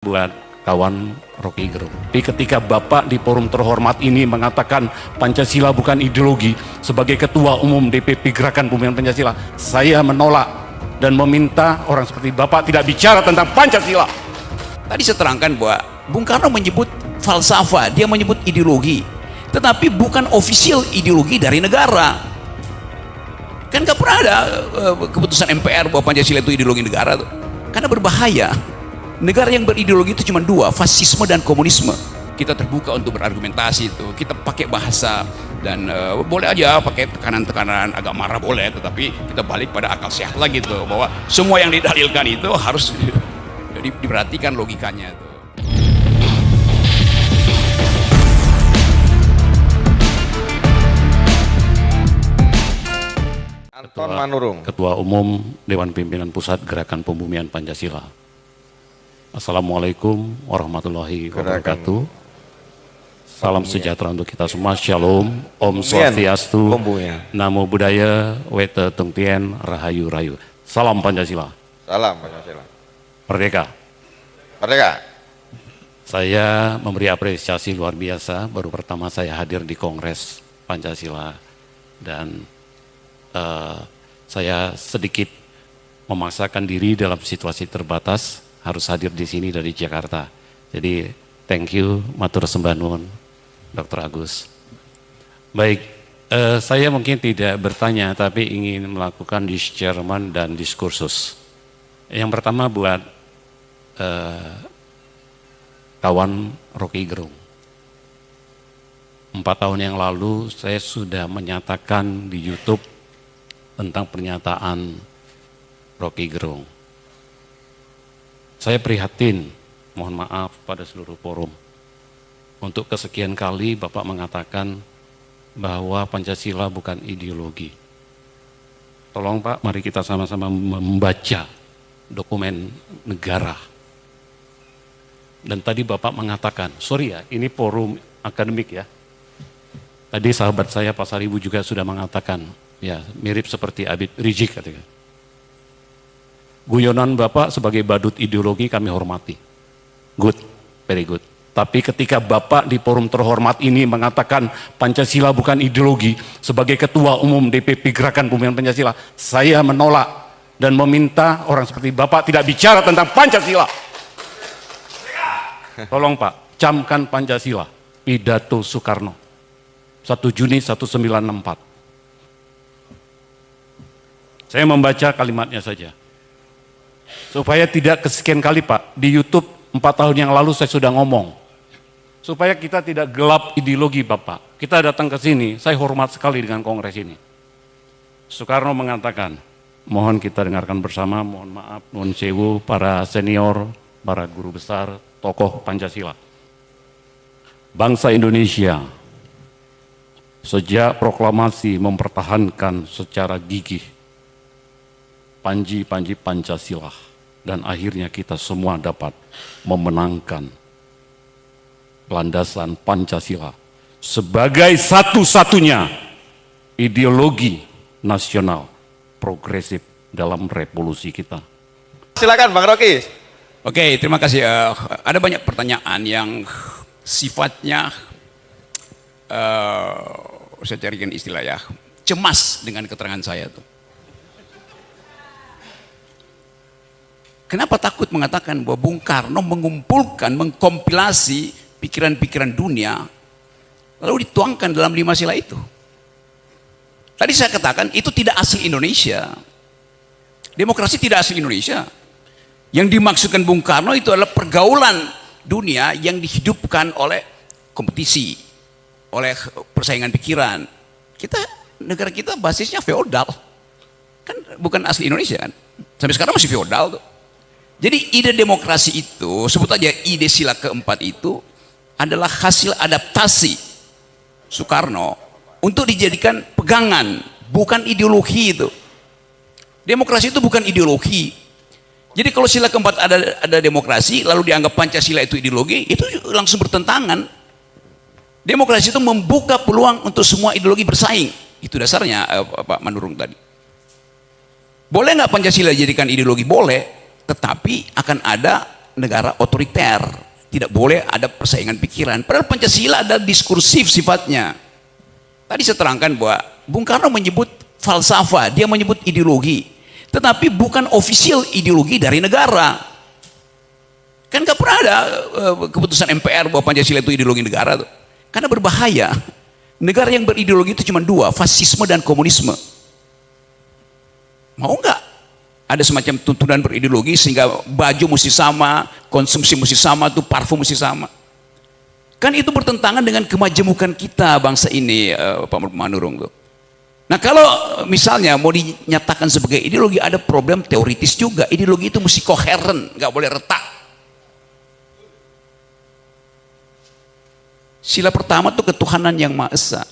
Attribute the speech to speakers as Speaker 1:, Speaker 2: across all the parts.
Speaker 1: Buat kawan Rocky Gerung. Tapi ketika Bapak di forum terhormat ini mengatakan Pancasila bukan ideologi, sebagai Ketua Umum DPP Gerakan Pembinaan Pancasila, saya menolak dan meminta orang seperti Bapak tidak bicara tentang Pancasila.
Speaker 2: Tadi saya terangkan bahwa Bung Karno menyebut falsafah, dia menyebut ideologi, tetapi bukan official ideologi dari negara. Kan gak pernah ada keputusan MPR bahwa Pancasila itu ideologi negara tuh. Karena berbahaya. Negara yang berideologi itu cuma dua, fasisme dan komunisme. Kita terbuka untuk berargumentasi itu, kita pakai bahasa dan boleh aja pakai tekanan-tekanan agak marah boleh, tetapi kita balik pada akal sehat lagi tuh, bahwa semua yang didalilkan itu harus diperhatikan logikanya tuh.
Speaker 3: Anton Manurung,
Speaker 1: Ketua Umum Dewan Pimpinan Pusat Gerakan Pembumian Pancasila. Assalamualaikum warahmatullahi wabarakatuh. Salam sejahtera untuk kita semua. Shalom, Om Swastiastu, Namo Buddhaya, Wete Tungtien, Rahayu Rayu. Salam Pancasila.
Speaker 3: salam Pancasila.
Speaker 1: Merdeka.
Speaker 3: Merdeka.
Speaker 1: Saya memberi apresiasi luar biasa. Baru pertama saya hadir di Kongres Pancasila dan saya sedikit memaksakan diri dalam situasi terbatas, harus hadir di sini dari Jakarta. Jadi thank you, matur sembah nuwun, Dr. Agus. Baik, saya mungkin tidak bertanya, tapi ingin melakukan discernment dan diskursus. Yang pertama buat kawan Rocky Gerung. 4 tahun yang lalu saya sudah menyatakan di YouTube tentang pernyataan Rocky Gerung. Saya prihatin, mohon maaf pada seluruh forum. Untuk kesekian kali Bapak mengatakan bahwa Pancasila bukan ideologi. Tolong Pak, mari kita sama-sama membaca dokumen negara. Dan tadi Bapak mengatakan, sorry ya, ini forum akademik ya. Tadi sahabat saya Pak Saribu juga sudah mengatakan, ya mirip seperti Habib Rizik katanya. Guyonan Bapak sebagai badut ideologi kami hormati. Good, very good. Tapi ketika Bapak di forum terhormat ini mengatakan Pancasila bukan ideologi, sebagai Ketua Umum DPP Gerakan Pembinaan Pancasila, saya menolak dan meminta orang seperti Bapak tidak bicara tentang Pancasila. Tolong Pak, camkan Pancasila, pidato Soekarno, 1 Juni 1964. Saya membaca kalimatnya saja. Supaya tidak kesekian kali Pak, di YouTube 4 tahun yang lalu saya sudah ngomong. Supaya kita tidak gelap ideologi Bapak. Kita datang ke sini, saya hormat sekali dengan kongres ini. Soekarno mengatakan, mohon kita dengarkan bersama, mohon maaf, mohon sewu, para senior, para guru besar, tokoh Pancasila. Bangsa Indonesia sejak proklamasi mempertahankan secara gigih panji-panji Pancasila, dan akhirnya kita semua dapat memenangkan landasan Pancasila sebagai satu-satunya ideologi nasional progresif dalam revolusi kita.
Speaker 3: Silakan Bang Rocky.
Speaker 2: Oke, terima kasih. Ada banyak pertanyaan yang sifatnya, saya carikan istilah ya, cemas dengan keterangan saya tuh. Kenapa takut mengatakan bahwa Bung Karno mengumpulkan, mengkompilasi pikiran-pikiran dunia, lalu dituangkan dalam 5 sila itu? Tadi saya katakan itu tidak asli Indonesia. Demokrasi tidak asli Indonesia. Yang dimaksudkan Bung Karno itu adalah pergaulan dunia yang dihidupkan oleh kompetisi, oleh persaingan pikiran. Negara kita basisnya feodal. Kan bukan asli Indonesia kan? Sampai sekarang masih feodal tuh. Jadi ide demokrasi itu, sebut aja ide sila keempat itu adalah hasil adaptasi Soekarno untuk dijadikan pegangan, bukan ideologi itu. Demokrasi itu bukan ideologi. Jadi kalau sila keempat ada demokrasi, lalu dianggap Pancasila itu ideologi, itu langsung bertentangan. Demokrasi itu membuka peluang untuk semua ideologi bersaing. Itu dasarnya Pak Manurung tadi. Boleh nggak Pancasila dijadikan ideologi? Boleh. Tetapi akan ada negara otoriter, tidak boleh ada persaingan pikiran. Padahal Pancasila ada diskursif sifatnya. Tadi saya terangkan bahwa Bung Karno menyebut falsafah, dia menyebut ideologi, tetapi bukan official ideologi dari negara. Kan gak pernah ada keputusan MPR bahwa Pancasila itu ideologi negara tuh. Karena berbahaya. Negara yang berideologi itu cuma dua, fasisme dan komunisme. Mau nggak ada semacam tuntunan berideologi sehingga baju mesti sama, konsumsi mesti sama, tuh parfum mesti sama. Kan itu bertentangan dengan kemajemukan kita bangsa ini, Pak Manurung tuh. Nah kalau misalnya mau dinyatakan sebagai ideologi, ada problem teoritis juga. Ideologi itu mesti koheren, nggak boleh retak. Sila pertama itu ketuhanan yang Maha Esa.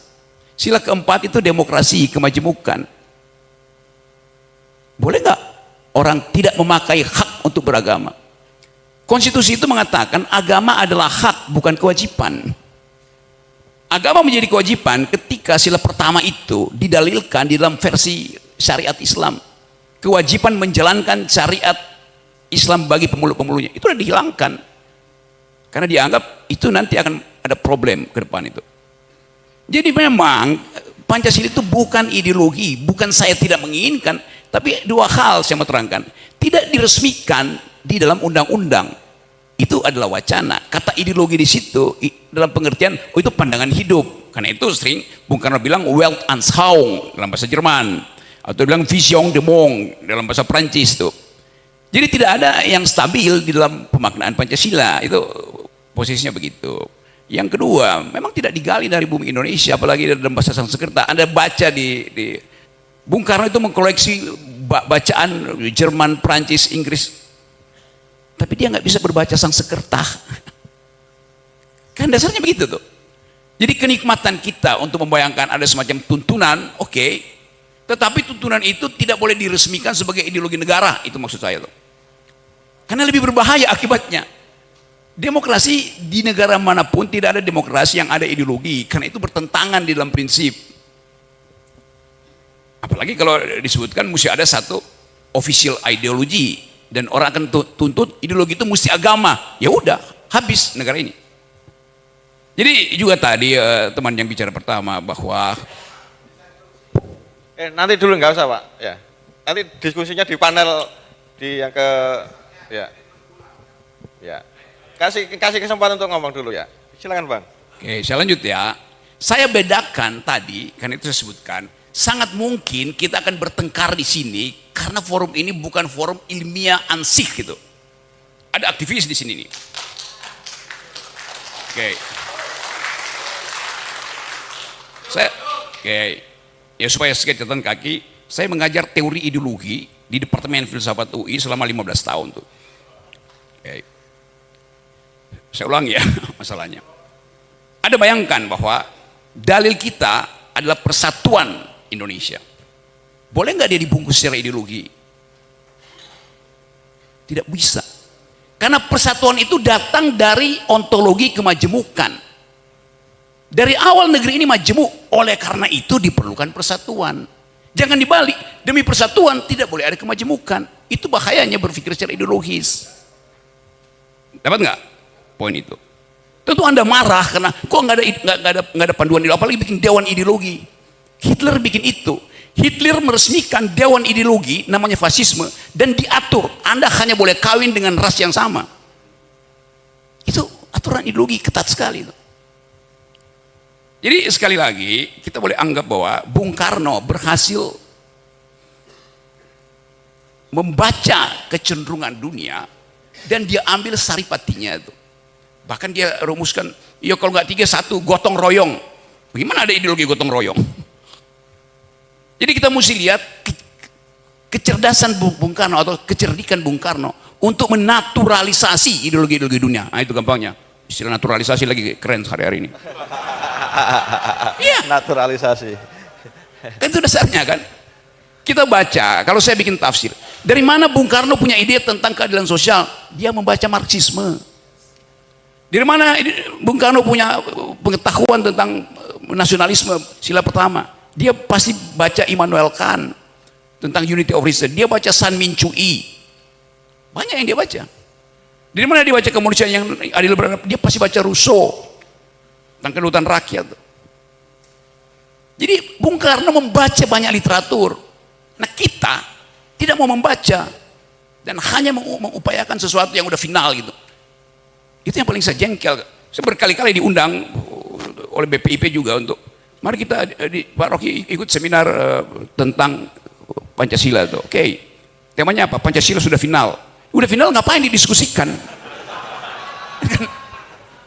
Speaker 2: Sila keempat itu demokrasi, kemajemukan. Boleh nggak orang tidak memakai hak untuk beragama? Konstitusi itu mengatakan agama adalah hak, bukan kewajiban. Agama menjadi kewajiban ketika sila pertama itu didalilkan di dalam versi syariat Islam. Kewajiban menjalankan syariat Islam bagi pemeluk-pemeluknya itu sudah dihilangkan. Karena dianggap itu nanti akan ada problem ke depan itu. Jadi memang Pancasila itu bukan ideologi, bukan saya tidak menginginkan, tapi dua hal saya mau terangkan. Tidak diresmikan di dalam undang-undang. Itu adalah wacana. Kata ideologi di situ dalam pengertian itu pandangan hidup. Karena itu sering Bung Karno bilang Weltanschauung dalam bahasa Jerman, atau bilang Vision de Monde dalam bahasa Prancis tuh. Jadi tidak ada yang stabil di dalam pemaknaan Pancasila. Itu posisinya begitu. Yang kedua, memang tidak digali dari bumi Indonesia, apalagi dalam bahasa Sanskerta. Anda baca di Bung Karno itu mengkoleksi bacaan Jerman, Prancis, Inggris. Tapi dia nggak bisa berbaca Sanskerta. Kan dasarnya begitu tuh. Jadi kenikmatan kita untuk membayangkan ada semacam tuntunan, oke. Tetapi tuntunan itu tidak boleh diresmikan sebagai ideologi negara. Itu maksud saya tuh. Karena lebih berbahaya akibatnya. Demokrasi di negara manapun tidak ada demokrasi yang ada ideologi. Karena itu bertentangan di dalam prinsip. Apalagi kalau disebutkan mesti ada satu official ideologi. Dan orang akan tuntut ideologi itu mesti agama. Ya udah, habis negara ini. Jadi juga tadi teman yang bicara pertama bahwa
Speaker 3: nanti dulu nggak usah Pak, ya. Nanti diskusinya di panel di yang ke, ya. Kasih kesempatan untuk ngomong dulu ya. Silakan Bang.
Speaker 2: Oke, saya lanjut ya. Saya bedakan tadi, karena itu saya sebutkan, sangat mungkin kita akan bertengkar di sini karena forum ini bukan forum ilmiah ansih gitu. Ada aktivis di sini nih. Oke. Ya supaya sedikit catatan kaki, saya mengajar teori ideologi di Departemen Filsafat UI selama 15 tahun tuh. Oke. Saya ulang ya masalahnya. Ada bayangkan bahwa dalil kita adalah persatuan Indonesia. Boleh nggak dia dibungkus secara ideologi? Tidak bisa. Karena persatuan itu datang dari ontologi kemajemukan. Dari awal negeri ini majemuk, oleh karena itu diperlukan persatuan. Jangan dibalik, demi persatuan tidak boleh ada kemajemukan. Itu bahayanya berpikir secara ideologis. Dapat nggak poin itu? Tentu Anda marah karena kok nggak ada panduan ideologi, apalagi bikin dewan ideologi. Hitler bikin itu. Hitler meresmikan dewan ideologi namanya fasisme dan diatur Anda hanya boleh kawin dengan ras yang sama. Itu aturan ideologi ketat sekali itu. Jadi sekali lagi kita boleh anggap bahwa Bung Karno berhasil membaca kecenderungan dunia dan dia ambil saripatinya itu. Bahkan dia rumuskan, ya kalau nggak 3-1 gotong royong. Bagaimana ada ideologi gotong royong? Jadi kita mesti lihat kecerdasan Bung Karno atau kecerdikan Bung Karno untuk menaturalisasi ideologi-ideologi dunia. Nah itu gampangnya. Istilah naturalisasi lagi keren hari-hari ini. Iya.
Speaker 3: Naturalisasi.
Speaker 2: Kan itu dasarnya kan. Kita baca, kalau saya bikin tafsir. Dari mana Bung Karno punya ide tentang keadilan sosial? Dia membaca Marxisme. Dari mana Bung Karno punya pengetahuan tentang nasionalisme sila pertama? Dia pasti baca Immanuel Kant tentang unity of reason. Dia baca San Min Cui. Banyak yang dia baca. Di mana dia baca kemanusiaan yang adil beradab? Dia pasti baca Rousseau tentang kedaulatan rakyat. Jadi Bung Karno membaca banyak literatur. Nah kita tidak mau membaca dan hanya mengupayakan sesuatu yang udah final gitu. Itu yang paling saya jengkel. Saya berkali-kali diundang oleh BPIP juga untuk mari kita di Pak Rocky ikut seminar tentang Pancasila tuh. Oke. Temanya apa? Pancasila sudah final. Udah final ngapain didiskusikan?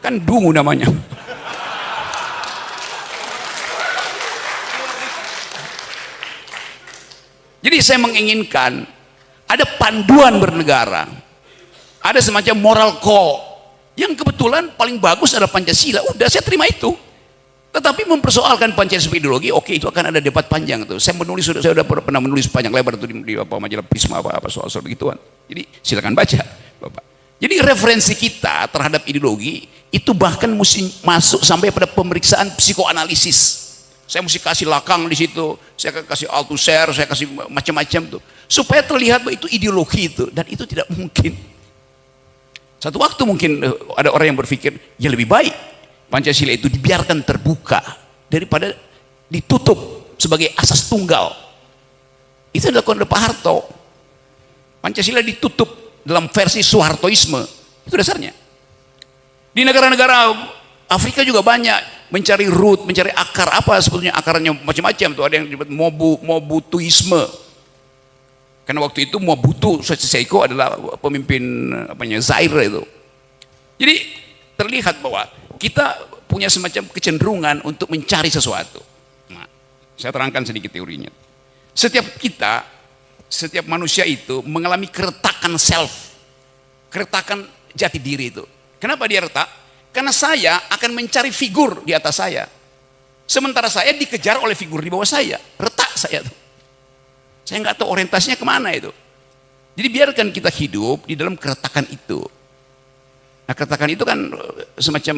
Speaker 2: Kan dungu namanya. Jadi saya menginginkan ada panduan bernegara, ada semacam moral code yang kebetulan paling bagus adalah Pancasila. Udah saya terima itu. Tetapi mempersoalkan Pancasila sebagai ideologi, oke, itu akan ada debat panjang tuh. Saya sudah pernah menulis panjang lebar tuh di majalah Prisma apa soal begituan. Jadi silakan baca, Bapak. Jadi referensi kita terhadap ideologi itu bahkan mesti masuk sampai pada pemeriksaan psikoanalisis. Saya mesti kasih lakang di situ, saya kasih Althusser, saya kasih macam-macam tuh, supaya terlihat bahwa itu ideologi itu, dan itu tidak mungkin. Satu waktu mungkin ada orang yang berpikir, ya lebih baik Pancasila itu dibiarkan terbuka daripada ditutup sebagai asas tunggal. Itu dilakukan oleh Pak Harto. Pancasila ditutup dalam versi Soehartoisme, itu dasarnya. Di negara-negara Afrika juga banyak mencari root, mencari akar, apa sebetulnya akarnya, macam-macam tuh. Ada yang disebut Mobutuisme. Karena waktu itu Mobutu Seko adalah pemimpin Zaire itu. Jadi terlihat bahwa kita punya semacam kecenderungan untuk mencari sesuatu. Nah, saya terangkan sedikit teorinya. Setiap manusia itu mengalami keretakan self, keretakan jati diri itu. Kenapa dia retak? Karena saya akan mencari figur di atas saya, sementara saya dikejar oleh figur di bawah saya. Retak saya tuh. Saya nggak tahu orientasinya kemana itu. Jadi biarkan kita hidup di dalam keretakan itu. Nah, keretakan itu kan semacam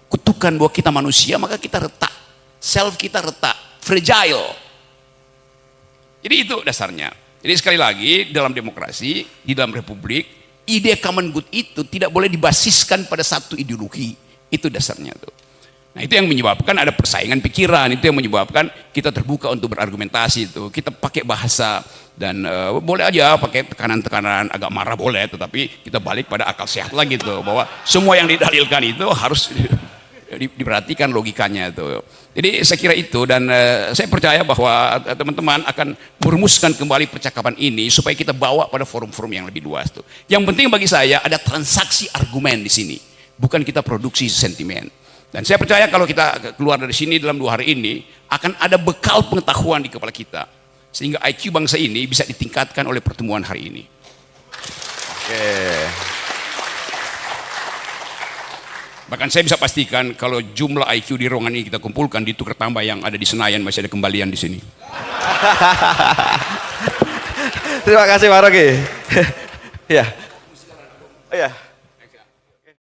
Speaker 2: kutukan bahwa kita manusia, maka kita retak. Self kita retak, fragile. Jadi itu dasarnya. Jadi sekali lagi, dalam demokrasi, di dalam republik, ide common good itu tidak boleh dibasiskan pada satu ideologi. Itu dasarnya tuh. Nah, itu yang menyebabkan ada persaingan pikiran, itu yang menyebabkan kita terbuka untuk berargumentasi itu. Kita pakai bahasa dan boleh aja pakai tekanan-tekanan, agak marah boleh, tetapi kita balik pada akal sehat lagi tuh, bahwa semua yang didalilkan itu harus diperhatikan logikanya itu. Jadi saya kira itu, dan saya percaya bahwa teman-teman akan merumuskan kembali percakapan ini supaya kita bawa pada forum-forum yang lebih luas tuh. Yang penting bagi saya ada transaksi argumen di sini, bukan kita produksi sentimen. Dan saya percaya kalau kita keluar dari sini dalam 2 hari ini akan ada bekal pengetahuan di kepala kita, sehingga IQ bangsa ini bisa ditingkatkan oleh pertemuan hari ini.
Speaker 3: Oke.
Speaker 2: Bahkan saya bisa pastikan kalau jumlah IQ di ruangan ini kita kumpulkan, ditukar tambah yang ada di Senayan, masih ada kembalian di sini.
Speaker 3: Terima kasih Pak Rocky. Ya. Oh, ya.